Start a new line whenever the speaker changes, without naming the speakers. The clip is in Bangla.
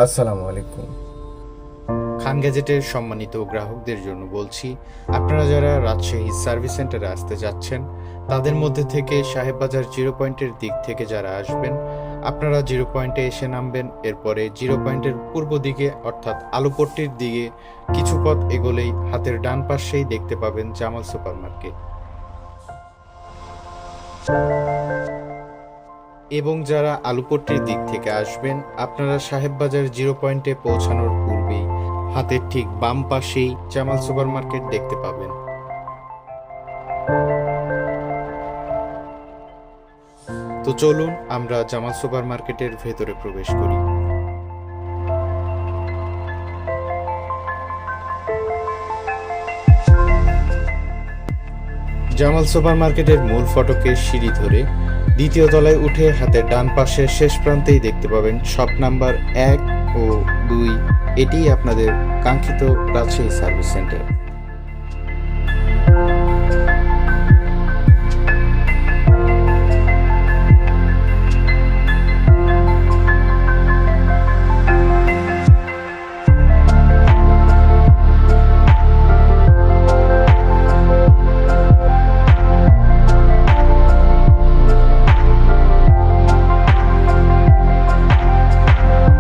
আসসালামু আলাইকুম।
খান গ্যাজেটের সম্মানিত গ্রাহকদের জন্য বলছি, আপনারা যারা রাজশাহী সার্ভিস সেন্টারে আসতে যাচ্ছেন তাদের মধ্যে থেকে সাহেববাজার জিরো পয়েন্টের দিক থেকে যারা আসবেন, আপনারা জিরো পয়েন্টে এসে নামবেন। এরপরে জিরো পয়েন্টের পূর্ব দিকে অর্থাৎ আলুপট্টির দিকে কিছু পথ এগোলেই হাতের ডান পাশেই দেখতে পাবেন জামাল সুপার মার্কেট। এবং যারা আলুপট্টির দিক থেকে আসবেন, আপনারা সাহেববাজার জিরো পয়েন্টে পৌঁছানোর পূর্বেই হাতের ঠিক বাম পাশেই জামাল সুপার মার্কেট দেখতে পাবেন। তো চলুন আমরা জামাল সুপার মার্কেটের ভেতরে প্রবেশ করি। জামাল সুপার মার্কেটের মূল ফটকের সিঁড়ি ধরে দ্বিতীয় তলায় উঠে হাতের ডান পাশের শেষ প্রান্তেই দেখতে পাবেন শপ নাম্বার 1 ও 2। এটিই আপনাদের কাঙ্ক্ষিত রাজশাহী সার্ভিস সেন্টার।